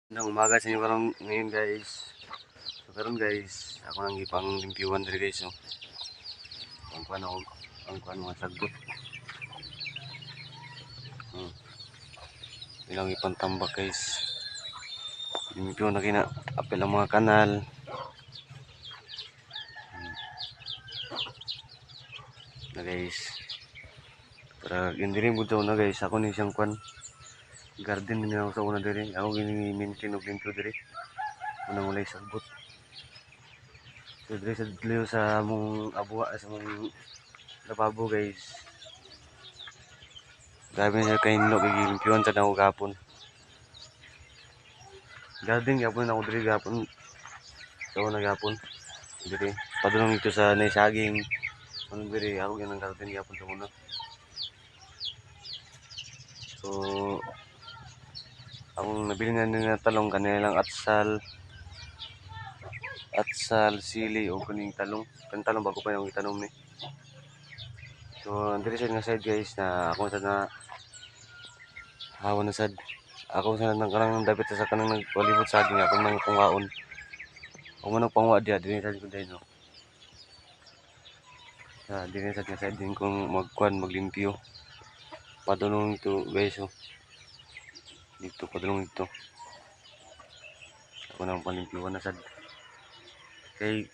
Magandang umaga sa inyo ngayon guys. So karon guys, ako nang ipang limpyuhan diri guys. So, ang kuan mga sagot. Hmm. Ilang ipang tambak guys. Limpyuhan na kina apel ang mga kanal. Na guys. Para hindi mo daw na guys, ako ni siyang kuan garden ni ako sa una diri. Ako gini maintain og limpyo diri. Unang walay sagot. So diri sa diliw sa mong abuha sa mong lababo guys. Grabe na kay no gilimpyuhan sa daw gapon. Garden gapon ako diri gapon. So nagapon diri. Padulong ito sa naisaging ano diri ako ganang garden gapon sa muna. So ang nabili na nila talong kanilang atsal, sili o kuning talong. Kan talong bago pa yung itanom ni. So diri sa nga side guys na ako sa na hawan na sad. Ako sa nang kanang dapat sa kanang nagpalibot sa akin ako nang pangaon. Ako man pangwa dia dinhi sa ko dino. Dinhi sa nga side din kong magkuan maglimpyo. Padulong ito guys oh. Dito padulong ito. Ako nang palimpyuhan na sad. Kay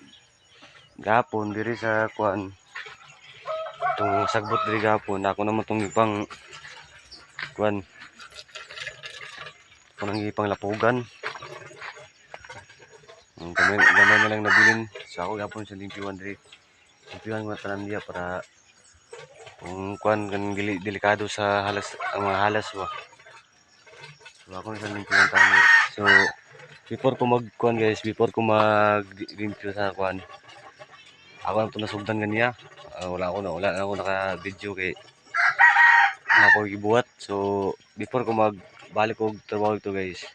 gapon diri sa kuan itong sagbot diri gapon ako naman itong ipang kuan ako nang ipang lapugan gamay na lang nabilin sa ako gapon sa limpyuhan diri limpyuhan mga tanan diya para kung kuan kan delikado sa halas ang mga halas ba so ako sa limpyuhan tanan so before ko magkuan guys before ko mag limpyo sa kuan ako na ito nasugdan ganiya wala ako naka video kay na ako gibuhat so before ko magbalik og trabaho ito guys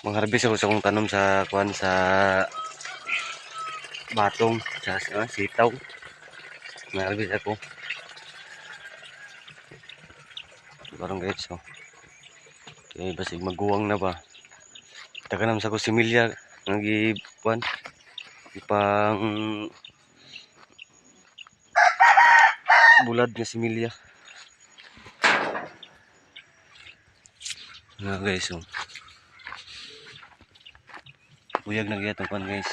mangharbis ako sa akong tanom sa kuan sa batong sa sitaw mangharbis ako parang guys so kay basig maguwang na ba taganam sa ko similya nga gi kuan ipang bulad nga similya nga guys so buyag na gyud ang kuan guys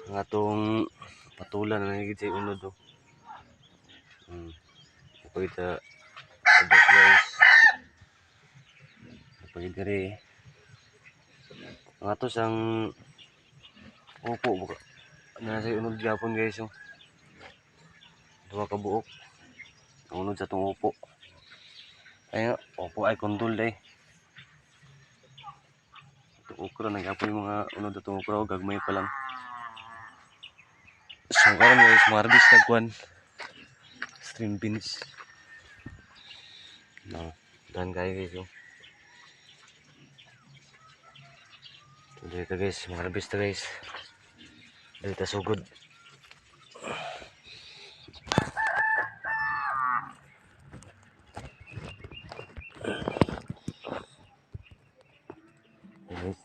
ang atong patulan na nagigid sa unod oh. Ito guys pagid diri ang ato sang upo buka nasa unod gyapon guys oh. Duha ka buok ang unod sa tong upo ay upo ay kondol day itong okra nagyapon yung mga unod sa tong okra gagmay pa lang so karon guys marbis na kuan string beans no dan kayo guys oh. Dito guys marbis na guys dito sugod guys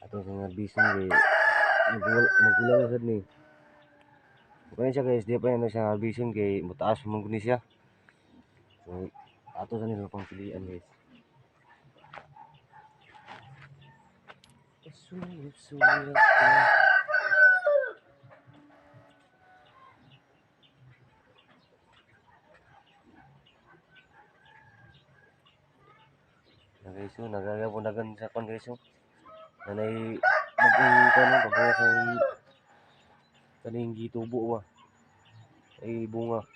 atong sa bison kay magulang sad ni kaya siya guys di pa yan siya bison kay mataas mo guni siya so ato sa nila pang pilian guys sulit na guys so nagagabunagan sa kon guys so nanay mag-kuno pagbukas ng kaning gitubo ba ay bunga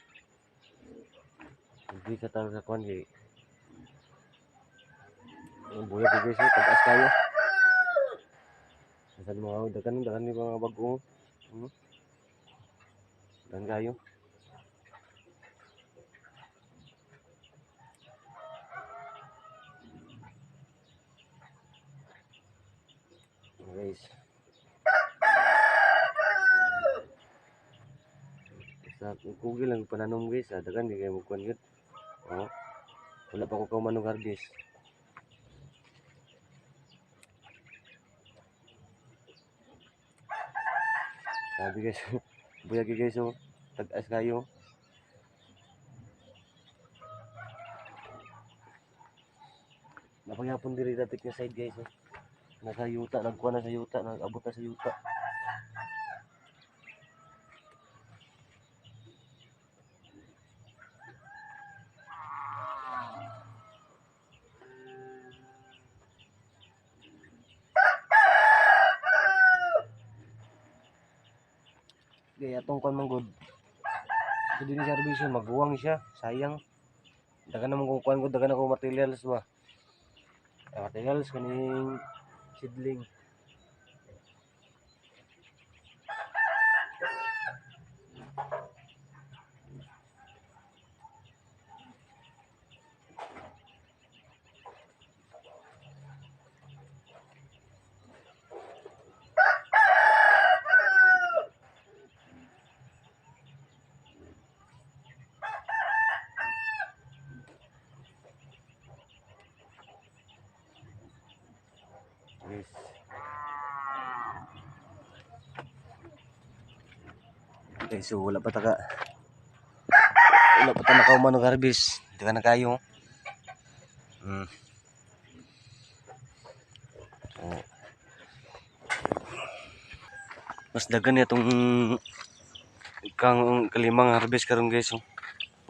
hindi ka talaga sa kon kay ang buya ko guys pag-as kayo sa mga dagan ni mga bago dan kayo guys sa kugil lang pananom guys dagan di kayo magkuan gud oh Wala pa ko kauman og harvest. Sabi guys, buyag guys oh. Tag-as kayo. Napagyapon diri dapat yung side guys oh. Nasa yuta, nagkuha na sa yuta, nag-abot na sa yuta. Kaya atong kuan man gud. Ito din sa servisyo, magbuwang siya, sayang. Dagan naman kung kuan ko, dagan ako materials ba. Materials kaning seedling. Yes. Okay, so wala pa ta nakauman og harvest. Di ka na kayo. So, mas dagan itong kang kalimang harvest karon guys. Oh.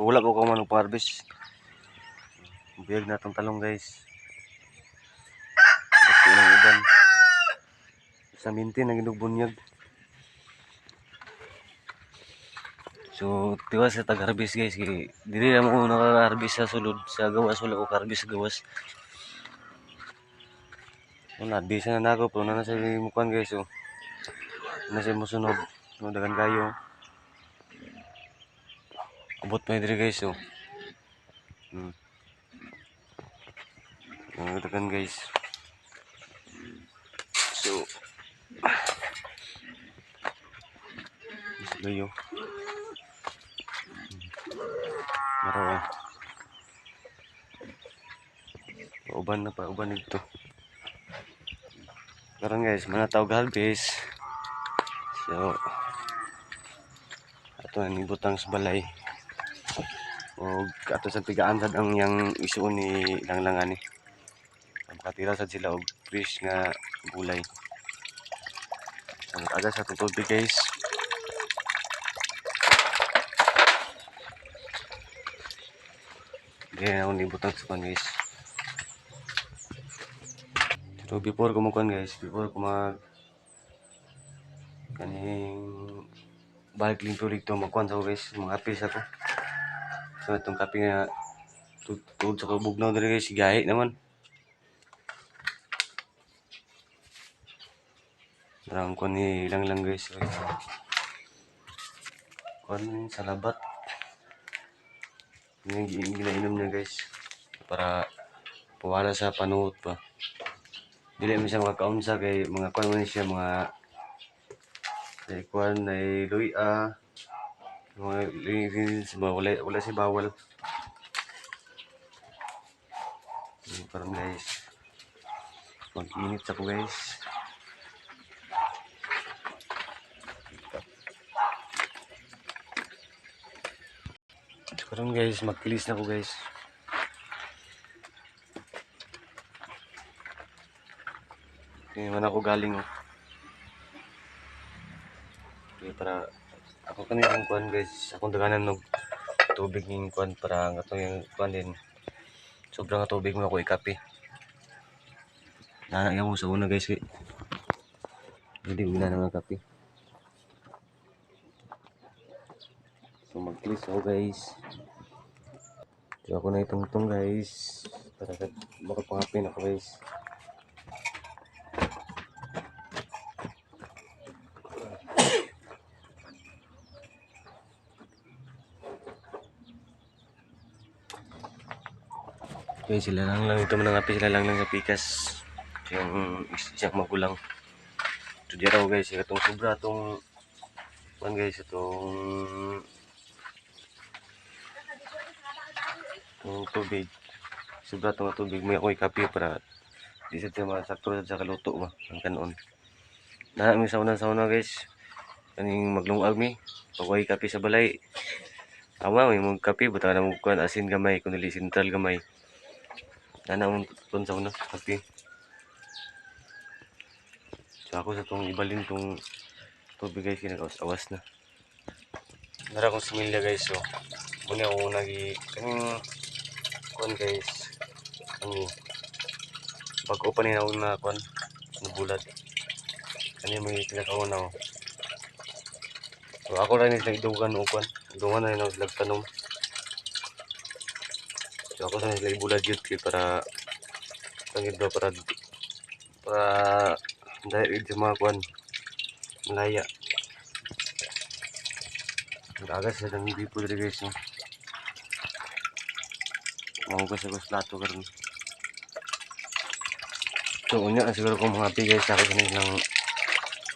Wala pa ko man og harvest. Biyag na itong talong guys. Basta ng uban. Sa minti na ginubunyag. So, tiwas sa tag-harvest guys. Dili na mo naka-harvest sa sulod. Sa gawas, wala ko ka-harvest sa gawas. Wala, di sa na ako. Pero na sa mukuan guys. So, na sa musunog. Dagan kayo. Abot pa diri guys. So, dagan guys. So, gayo. Maraw. Uban na pa, uban dito. Karon guys, manatawag harvest. So, ato na nibutang sa balay. O ato sa tigaan sad ang yang isuon ni langlangan ni. Makatira sad sila og fresh nga gulay. So, aga sa tubig guys. Ganyan ako nibutang sa pan guys. So before ko magkuhan guys, before ko kaning balik linggo to magkuhan sa guys, mga apis ako. So itong kape nga tugod sa kabugnaw diri guys, gahi naman. Darang kuhan ni lang guys. Kuhan sa labat. Yung ginainom niya guys para pawala sa panuot pa. Dili man siya makakaunsa kay mga kuan man siya mga kuan ay luya mga linis wala si bawal. Karon guys mag-init ako guys. Karon guys magkilis na ko guys. Hindi man ako galing oh. Okay, para ako kanina kuan guys, akong daganan og tubig ning kuan para nga to yung kuan din. Sobrang nga tubig mo ako ikape. Nana mo sa una guys. Hindi wala na nga kape. So mag-kilis ako guys. So ako na itungtong guys. Para makapangapin ako guys. Okay, sila lang ito manangapi, sila lang sa pikas. Yung isang magulang. So di raw guys, itong sobra itong guys, itong tubig. sobra tong tubig may ako'y kape para di sa tema sakto sa kaluto ba ang kanon. Na mi sauna guys. Kaning maglungag mi. Pagway kape sa balay. Awa may mong kape buta na mong kuan asin gamay kun dili sentral gamay. Ana mong tun sauna kape. So ako sa tong ibalin tong tubig guys kinagawas-awas na. Nara kong similya guys so. Muna ako kaning kuan guys. Ang bago pa ni na kuan nabulat. Kani may pinakauna oh. So ako lang nila idugan o kuan. Idugan na nila sila tanom. So ako sa nila ibulad yun para tangid ba para dahil sa mga kuan malaya. Nagagas sa nang hindi po dali guys no. Mahugas ako sa plato karon. So unya siguro kung mga happy guys ako sa nilang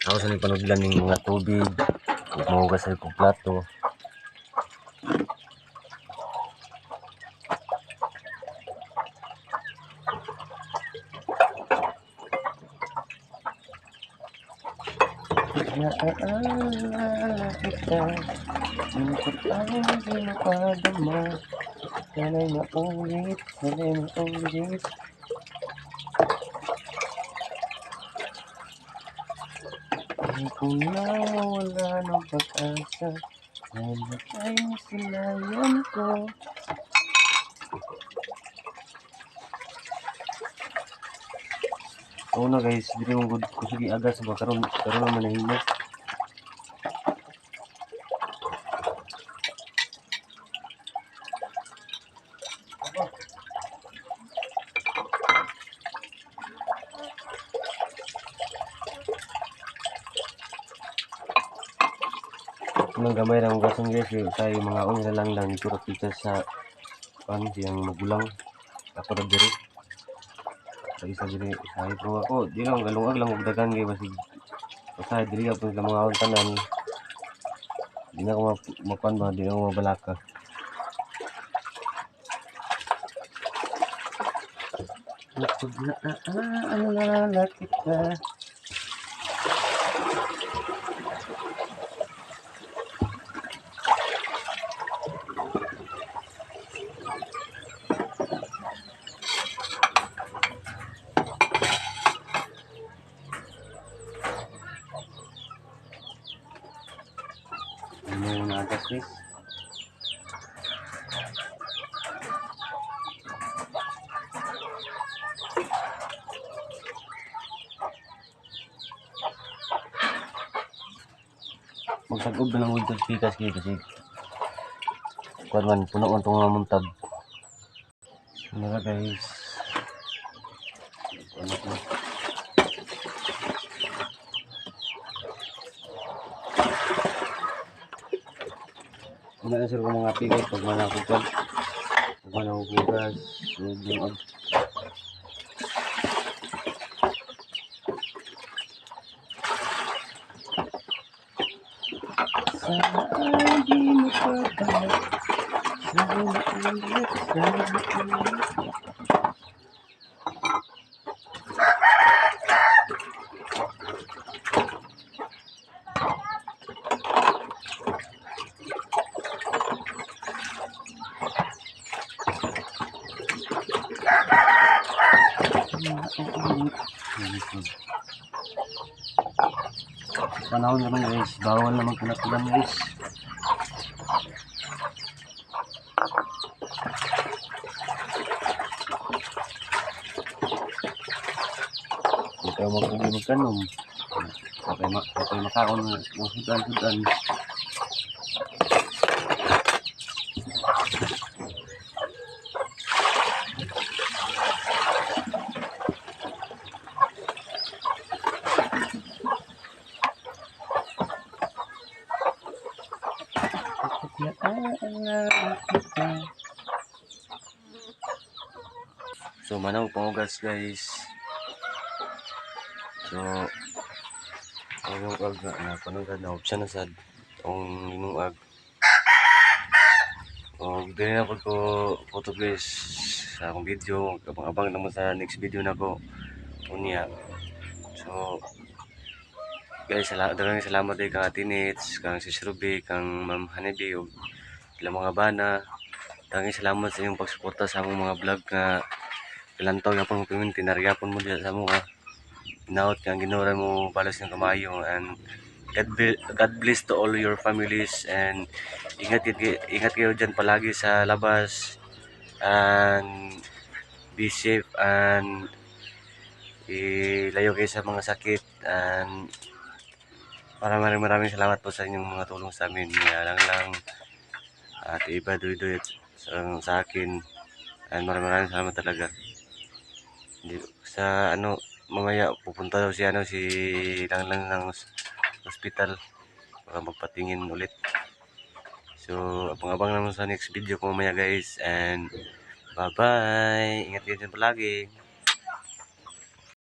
ako sa nilang panudlan ng mga tubig. Mahugas ako plato. Naalala kita, hindi napadama. Sana'y maulit. Kung nawala ng pag-asa, dahil ay silayan ko. Oo na guys, hindi mong good ko sige agas ba karon naman nahimo. Nang gamay lang gasan guys, tayo mga una lang nito kita sa siyang magulang. Ako na diri. Sa isa diri sa ito ako, di lang galungag lang og dagan kay basig. Sa diri ako sa mga tanan. Di na ko mapan ba, di na ko mabalaka. Naalala kita. Ano yung nagas guys? Magtag-ob na lang with the pikas kayo kasi kuwan man, puno man itong mga muntag. Ano na guys? Ano ko? Ano na sir kung mga pigay pag manakupan? Pag manakukugas, yung sana ay di mo pabalik. Sana ulit, sana ulit. Panahon naman guys, bawal naman pinatulan guys. Hindi kayo magkanom. Kapay makaon ng sudan. So manang pangugas guys. So ang ag na panungad na option na sad ang inuag. O dili na pud ko photo guys. sa akong video. Abang-abang naman sa next video na ko unya. So guys, daghang salamat day kang Atinits, kang Sis Ruby, kang Ma'am Hanibi ug ilang mga bana. Daghang salamat sa inyong pagsuporta sa among mga vlog nga ilantaw gyapon mo community narigapon mo diha sa amo nga. Hinaot kang Ginoo mo balas ng kamayo, and God bless to all your families, and ingat kayo dyan palagi sa labas, and be safe, and ilayo kayo sa mga sakit, and maraming salamat po sa inyong mga tulong sa amin. Lang at iba duy sa akin, and maraming salamat talaga. Sa ano, mamaya pupunta daw si lang ng hospital para magpatingin ulit. So abang-abang naman sa next video ko mamaya guys, and bye bye, ingat kayo dyan palagi.